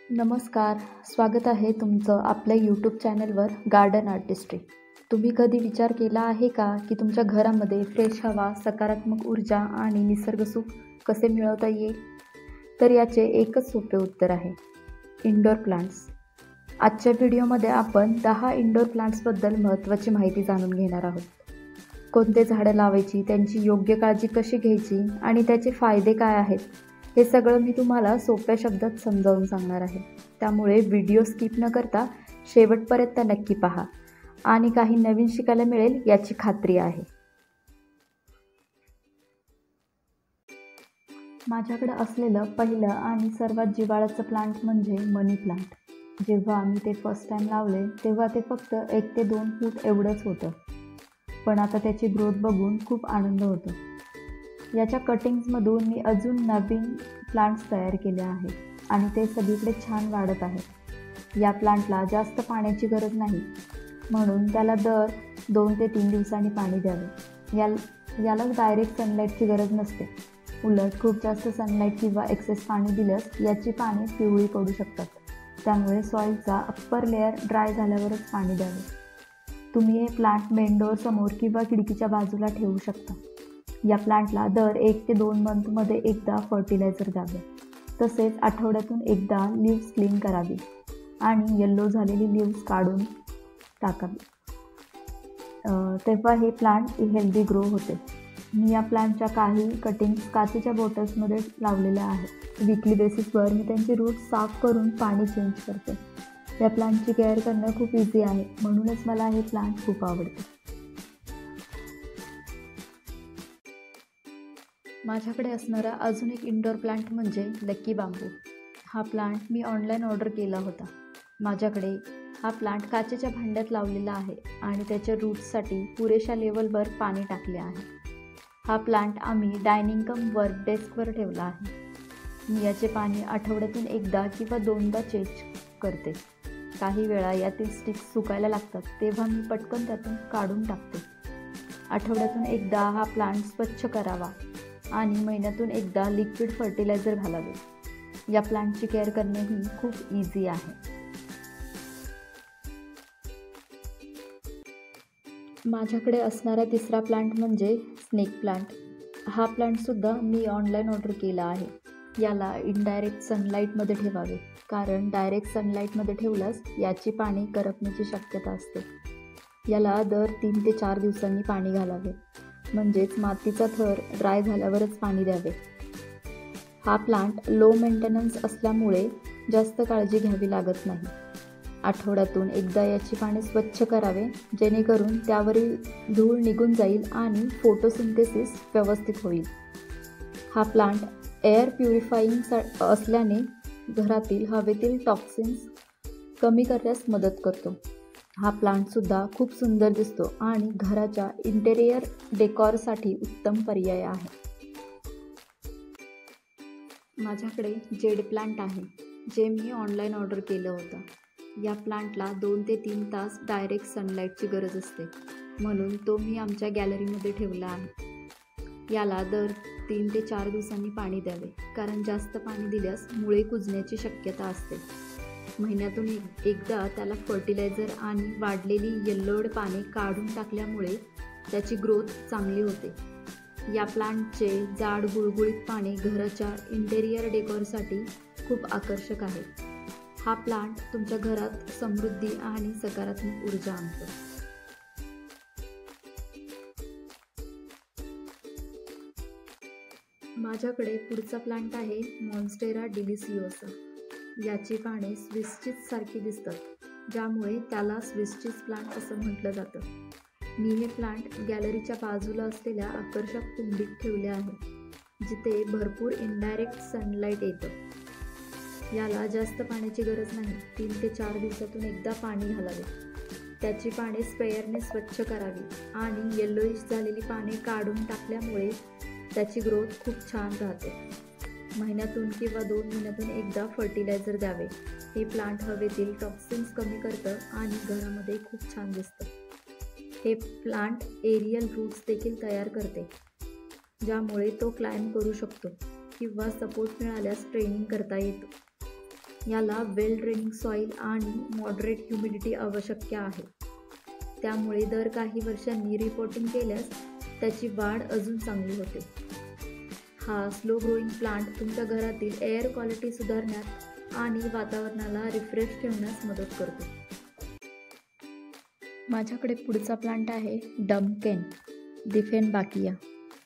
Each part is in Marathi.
नमस्कार, स्वागत आहे तुमचं आपल्या यूट्यूब चॅनलवर गार्डन आर्टिस्ट्री. तुम्ही कधी विचार केला आहे का की तुमच्या घरामध्ये फ्रेश हवा, सकारात्मक ऊर्जा आणि निसर्गसुख कसे मिळवता येईल? तर याचे एकच सोपे उत्तर आहे, इंडोर प्लांट्स. आजच्या व्हिडिओमध्ये आपण 10 इंडोर प्लांट्सबद्दल महत्त्वाची माहिती जाणून घेणार आहोत. कोणते झाडं लावायची, त्यांची योग्य काळजी कशी घ्यायची आणि त्याचे फायदे काय आहेत, हे सगळं मी तुम्हाला सोप्या शब्दात समजावून सांगणार आहे. त्यामुळे व्हिडिओ स्किप न करता शेवटपर्यंत नक्की पहा आणि काही नवीन शिकायला मिळेल याची खात्री आहे. माझ्याकडे असलेलं पहिलं आणि सर्वात जिव्हाळ्याचं प्लांट म्हणजे मनी प्लांट. जेव्हा मी ते फर्स्ट टाईम लावले तेव्हा ते फक्त 1 ते 2 फूट एवढंच होतं, पण आता त्याची ग्रोथ बघून खूप आनंद होतो. याच्या कटिंग्समधून मी अजून नवीन प्लांट्स तयार केले आहेत आणि ते सगळीकडे छान वाढत आहेत. या प्लांटला जास्त पाण्याची गरज नाही, म्हणून त्याला दर 2 ते 3 दिवसांनी पाणी द्यावे. याला डायरेक्ट सनलाईटची गरज नसते. उलट खूप जास्त सनलाईट किंवा एक्सेस पाणी दिल्यास याची पाने पिवळी पडू शकतात. त्यामुळे सॉईलचा अप्पर लेअर ड्राय झाल्यावरच पाणी द्यावे. तुम्ही हे प्लांट मेन डोअर समोर किंवा खिडकीच्या बाजूला ठेवू शकता. या प्लांटला दर 1 ते 2 मंथमध्ये एकदा फर्टिलायझर द्यावे. तसेच आठवड्यातून एकदा लिव्स क्लीन करावी आणि येल्लो झालेली लिव्स काढून टाकावी. तेव्हा हे प्लांट हेल्दी ग्रो होते. मी या प्लांटच्या काही कटिंग्स काचेच्या बॉटल्समध्ये लावलेल्या आहेत. वीकली बेसिसवर मी त्यांची रूट साफ करून पाणी चेंज करते. या प्लांटची केअर करणं खूप इझी आहे, म्हणूनच मला हे प्लांट खूप आवडते. माझ्याकडे असणारा अजून एक इंडोर प्लांट म्हणजे लकी बांबू. हा प्लांट मी ऑनलाईन ऑर्डर केला होता. माझ्याकडे हा प्लांट काचेच्या भांड्यात लावलेला आहे आणि त्याच्या रूट्ससाठी पुरेशा लेवलवर पाणी टाकले आहे. हा प्लांट आम्ही डायनिंग कम वर्क डेस्कवर ठेवला आहे. मी याचे पाणी आठवड्यातून एकदा किंवा 2दा चेंज करते. काही वेळा यातील स्टिक्स सुकायला लागतात, तेव्हा मी पटकन त्यातून काढून टाकते. आठवड्यातून एकदा हा प्लांट स्वच्छ करावा आणि महिन्यातून एकदा लिक्विड फर्टिलायझर घालावे. या प्लांटची केअर करणेही खूप इझी आहे. माझ्याकडे असणारा तिसरा प्लांट म्हणजे स्नेक प्लांट. हा प्लांटसुद्धा मी ऑनलाईन ऑर्डर केला आहे. याला इनडायरेक्ट सनलाईटमध्ये ठेवावे, कारण डायरेक्ट सनलाईटमध्ये ठेवल्यास याची पाने करपण्याची शक्यता असते. याला दर 3 ते 4 दिवसांनी पाणी घालावे, म्हणजेच मातीचा थर ड्राय झाल्यावरच पाणी द्यावे. हा प्लांट लो मेंटेनन्स असल्यामुळे जास्त काळजी घ्यावी लागत नाही. आठवड्यातून एकदा याची पाने स्वच्छ करावे, जेणेकरून त्यावरील धूळ निघून जाईल आणि फोटोसिंथेसिस व्यवस्थित होईल. हा प्लांट एअर प्युरिफाईंग असल्याने घरातील हवेतील टॉक्सिन्स कमी करण्यास मदत करतो. हा प्लांटसुद्धा खूप सुंदर दिसतो आणि घराच्या इंटेरियर डेकॉरसाठी उत्तम पर्याय आहे. माझ्याकडे जेड प्लांट आहे, जे मी ऑनलाईन ऑर्डर केलं होतं. या प्लांटला 2 ते 3 तास डायरेक्ट सनलाईटची गरज असते, म्हणून तो मी आमच्या गॅलरीमध्ये ठेवला आहे. याला दर 3 ते 4 दिवसांनी पाणी द्यावे, कारण जास्त पाणी दिल्यास मुळे कुजण्याची शक्यता असते. महिन्यातून एकदा त्याला फर्टिलायझर आणि वाढलेली येल्लोड पाने काढून टाकल्यामुळे त्याची ग्रोथ चांगली होते. या प्लांटचे जाड गुळगुळीत पाने घराच्या इंटेरियर डेकोरसाठी खूप आकर्षक आहे. हा प्लांट तुमच्या घरात समृद्धी आणि सकारात्मक ऊर्जा आणतो. माझ्याकडे पुढचा प्लांट आहे मॉन्स्टेरा डिलिसियोसा. याची पाने स्विस चीज सारखी दिसतात, ज्यामुळे त्याला स्विस चीज प्लांट असं म्हटलं जातं. मी हे प्लांट गॅलरीच्या बाजूला असलेल्या आकर्षक कुंडीत ठेवले आहे, जिथे भरपूर इनडायरेक्ट सनलाईट येतं. याला जास्त पाण्याची गरज नाही. 3 ते 4 दिवसातून एकदा पाणी घालावे. त्याची पाने स्प्रेयरने स्वच्छ करावी आणि येल्लोइश झालेली पाने काढून टाकल्यामुळे त्याची ग्रोथ खूप छान राहते. महिन्यातून किंवा 2 महिन्यातून एकदा फर्टिलायझर द्यावे. हे प्लांट हवेतील टॉक्सिन्स कमी करतं आणि घरामध्ये खूप छान दिसतं. हे प्लांट एरियल रूट्स देखील तयार करते, ज्यामुळे तो क्लाइंब करू शकतो किंवा सपोर्ट मिळाल्यास ट्रेनिंग करता येतो. याला वेल ड्रेनिंग सॉईल आणि मॉडरेट ह्युमिडिटी आवश्यक आहे. त्यामुळे दर काही वर्षांनी रिपोर्टिंग केल्यास त्याची वाढ अजून चांगली होते. हा स्लो ग्रोईंग प्लांट तुमच्या घरातील एअर क्वालिटी सुधारण्यात आणि वातावरणाला रिफ्रेश ठेवण्यास मदत करतो. माझ्याकडे पुढचा प्लांट आहे डम्केन दिफेनबाकिया.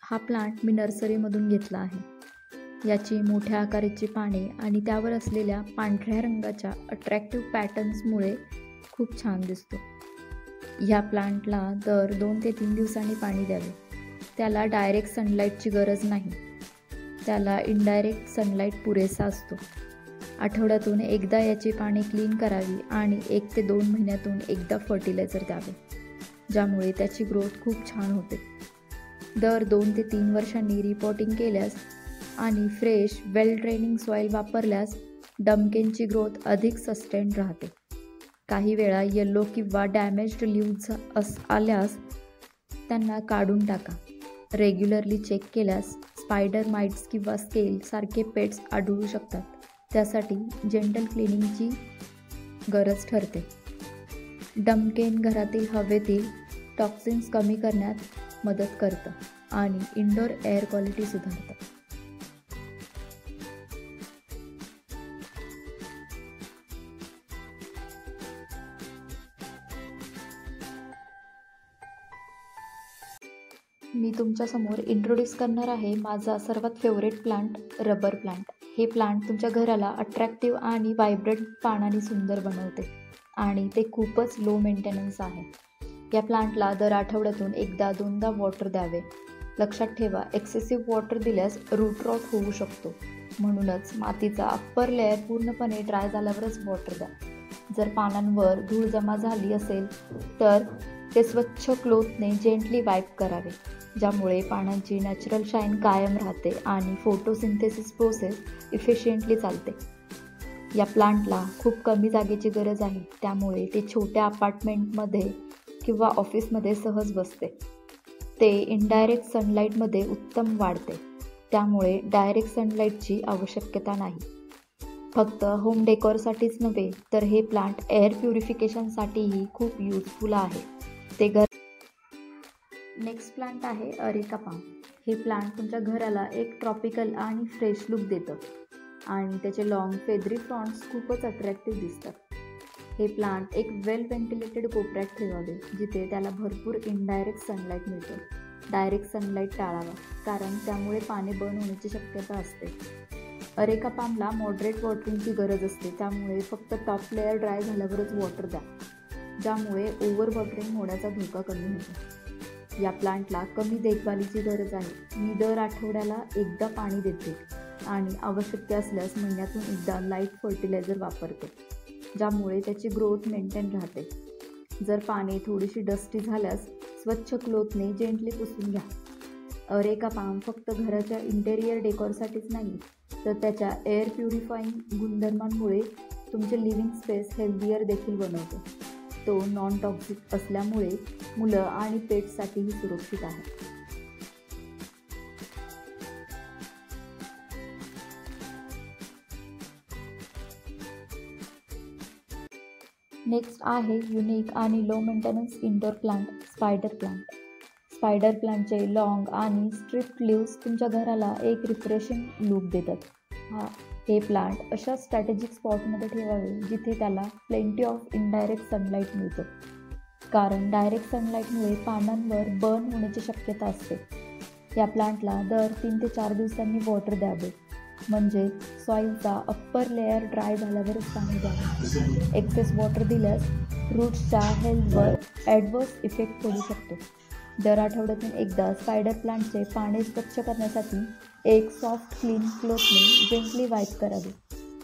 हा प्लांट मी नर्सरीमधून घेतला आहे. याची मोठ्या आकाराची पाने आणि त्यावर असलेल्या पांढऱ्या रंगाच्या अट्रॅक्टिव्ह पॅटर्न्समुळे खूप छान दिसतो. ह्या प्लांटला दर 2 ते 3 दिवसांनी पाणी द्यावे. त्याला डायरेक्ट सनलाईटची गरज नाही. त्याला इनडायरेक्ट सनलाईट पुरेसा असतो. आठवड्यातून एकदा याची पाने क्लीन करावी आणि 1 ते 2 महिन्यातून एकदा फर्टिलायझर द्यावे, ज्यामुळे त्याची ग्रोथ खूप छान होते. दर 2 ते 3 वर्षांनी रिपोर्टिंग केल्यास आणि फ्रेश वेल ड्रेनिंग सॉईल वापरल्यास डम्केनची ग्रोथ अधिक सस्टेन्ड राहते. काही वेळा येलो किंवा डॅमेज्ड लीव्ज आल्यास त्यांना काढून टाका. रेग्युलरली चेक केल्यास स्पायडर माइट्स किंवा स्केल सारखे पेट्स आढळू शकतात. त्यासाठी जेंटल क्लिनिंगची गरज ठरते. डम्केन घरातील हवेतील टॉक्सिन्स कमी करण्यात मदत करतं आणि इंडोर एअर क्वालिटी सुधारतं. मी तुमच्यासमोर इंट्रोड्यूस करणार आहे माझा सर्वात फेवरेट प्लांट रबर प्लांट. हे प्लांट तुमच्या घराला अट्रॅक्टिव्ह आणि व्हायब्रंट पानांनी सुंदर बनवते आणि ते खूपच लो मेंटेनन्स आहे. या प्लांटला दर आठवड्यातून एकदा 2दा वॉटर द्यावे. लक्षात ठेवा, एक्सेसिव्ह वॉटर दिल्यास रूट रॉट होऊ शकतो. म्हणूनच मातीचा अप्पर लेअर पूर्णपणे ड्राय झाल्यावरच वॉटर द्या. जर पानांवर धूळ जमा झाली असेल तर ते स्वच्छ क्लोथने जेंटली वाईप करावे, ज्यामुळे पानांची नॅचरल शाईन कायम राहते आणि फोटोसिंथेसिस प्रोसेस इफिशियंटली चालते. या प्लांटला खूप कमी जागेची गरज आहे, त्यामुळे ते छोट्या अपार्टमेंटमध्ये किंवा ऑफिसमध्ये सहज बसते. ते इनडायरेक्ट सनलाईटमध्ये उत्तम वाढते, त्यामुळे डायरेक्ट सनलाईटची आवश्यकता नाही. फक्त होम डेकोरसाठीच नव्हे तर हे प्लांट एअर प्युरिफिकेशनसाठीही खूप युजफुल आहे. ते नेक्स्ट प्लांट आहे अरेका पाम. हे प्लांट तुमच्या घराला एक ट्रॉपिकल आणि फ्रेश लुक देतं आणि त्याचे लॉंग फेदरी फ्रॉन्ट्स खूपच अट्रॅक्टिव्ह दिसतात. हे प्लांट एक वेल व्हेंटिलेटेड कोपऱ्यात ठेवावे, जिथे त्याला भरपूर इनडायरेक्ट सनलाईट मिळतो. डायरेक्ट सनलाईट टाळावा, कारण त्यामुळे पाने बर्न होण्याची शक्यता असते. अरेका पामला मॉडरेट वॉटरिंगची गरज असते, त्यामुळे फक्त टॉप लेअर ड्राय झाल्यावरच वॉटर द्या, ज्यामुळे ओव्हर वॉटरिंग होण्याचा धोका कमी होतो. या प्लांटला कमी देखभालीची गरज आहे. मी दर आठवड्याला एकदा पाणी देते आणि आवश्यक असल्यास महिन्यातून एकदा लाईट फर्टिलायझर वापरते, ज्यामुळे त्याची ग्रोथ मेंटेन राहते. जर पाने थोडीशी डस्टी झाल्यास स्वच्छ क्लोथने जेंटली पुसून घ्या. अरेका पाम फक्त घराच्या इंटेरियर डेकोरसाठीच नाही, तर त्याच्या एअर प्युरिफाईंग गुणधर्मांमुळे तुमचे लिव्हिंग स्पेस हेल्दियर देखील बनवतो. तो नॉन टॉक्सिक असल्यामुळे मुलं आणि पेट्ससाठीही सुरक्षित आहे. नेक्स्ट आहे युनिक आणि low maintenance indoor plant spider plant. Spider प्लांटचे लॉंग आणि स्ट्रिप्ड लीव्स तुमच्या घराला एक रिफ्रेशिंग लुक देतात. हे प्लांट अशा स्ट्रॅटेजिक स्पॉटमध्ये ठेवावे जिथे त्याला प्लेंटी ऑफ इनडायरेक्ट सनलाईट मिळतं, कारण डायरेक्ट सनलाईटमुळे पानांवर बर्न होण्याची शक्यता असते. या प्लांटला दर 3 ते 4 दिवसांनी वॉटर द्यावे, म्हणजे सॉईलचा अप्पर लेअर ड्राय झाल्यावरच पाणी द्यावे. एक्सेस वॉटर दिल्यास रूट्सच्या हेल्थवर ॲडवर्स इफेक्ट पडू शकतो. दर आठवड्यातून एकदा स्पायडर प्लांटचे पाने स्वच्छ करण्यासाठी एक सॉफ्ट क्लीन क्लोथने जेंटली वाईप करावे,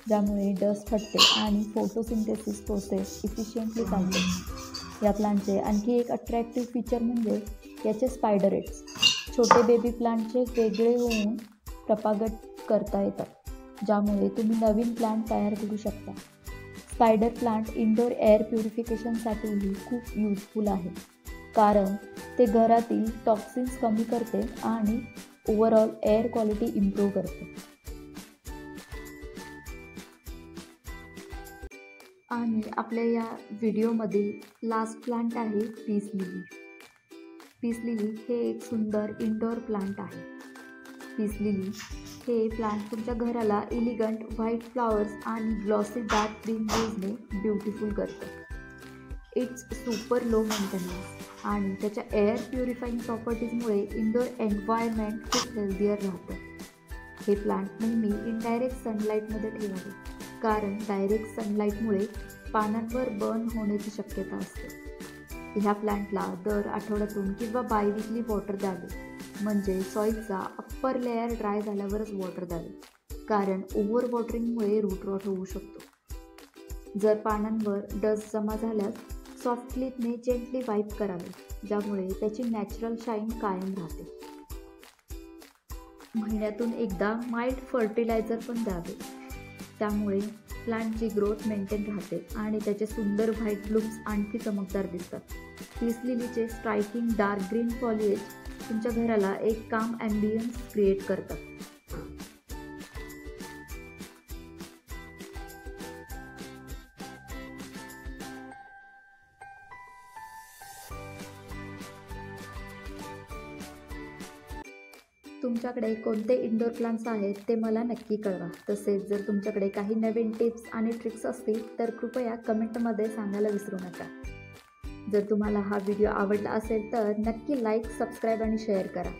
ज्यामुळे डस्ट हटते आणि फोटोसिंथेसिस प्रोसेस इफिशियंटली चालते. या प्लांटचे आणखी एक अट्रॅक्टिव्ह फीचर म्हणजे याचे स्पायडरेट्स. छोटे बेबी प्लांटचे वेगळे होऊन प्रपागट करता येतात, ज्यामुळे तुम्ही नवीन प्लांट तयार करू शकता. स्पायडर प्लांट इंडोर एअर प्युरिफिकेशनसाठीही खूप युजफुल आहे, कारण ते घरातील टॉक्सिन्स कमी करते आणि ओव्हरऑल एअर क्वालिटी इम्प्रूव्ह करते. आणि आपल्या या व्हिडिओमधील लास्ट प्लांट आहे पीस लिली. पीस लिली हे एक सुंदर इंडोर प्लांट आहे. पीस लिली हे प्लांट तुमच्या घराला एलिगंट व्हाईट फ्लॉवर्स आणि ग्लॉसी डार्क ग्रीन लीव्हजने ब्युटिफुल करतं. इट्स सुपर लो मेंटेनन्स आणि त्याच्या एअर प्युरिफाईंग प्रॉपर्टीजमुळे इंडोर एन्व्हायरमेंट खूप हेल्दियर राहतं. हे प्लांट नेहमी इनडायरेक्ट सनलाईटमध्ये ठेवावे, कारण डायरेक्ट सनलाईटमुळे पानांवर बर्न होण्याची शक्यता असते. ह्या प्लांटला दर आठवड्यातून किंवा बायवीकली वॉटर द्यावे, म्हणजे सॉईलचा अप्पर लेअर ड्राय झाल्यावरच वॉटर द्यावे, कारण ओव्हर वॉटरिंगमुळे रूट रॉट होऊ शकतो. जर पानांवर डस्ट जमा झाल्यास सॉफ्ट क्लिपने जेंटली वाईप करावे, ज्यामुळे त्याची नॅचरल शाईन कायम राहते. महिन्यातून एकदा माइल्ड फर्टिलायझर पण द्यावे, त्यामुळे प्लांटची ग्रोथ मेंटेन राहते आणि त्याचे सुंदर व्हाईट ब्लूम्स आणखी चमकदार दिसतात. पीस लिलीचे स्ट्रायकिंग डार्क ग्रीन फॉलिएज तुमच्या घराला एक काम ॲम्बियन्स क्रिएट करतात. तुमच्याकडे कोणते इंडोर प्लांट्स आहेत ते मला नक्की कळवा. तसेच जर तुमच्याकडे काही नवीन टिप्स आणि ट्रिक्स असतील तर कृपया कमेंटमध्ये सांगायला विसरू नका. जर तुम्हाला हा व्हिडिओ आवडला असेल तर नक्की लाईक, सबस्क्राईब आणि शेअर करा.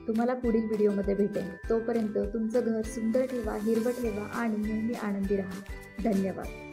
तुम्हाला पुढील व्हिडिओमध्ये भेटेन. तोपर्यंत तुमचं घर सुंदर ठेवा, हिरवं ठेवा आणि नेहमी आनंदी राहा. धन्यवाद.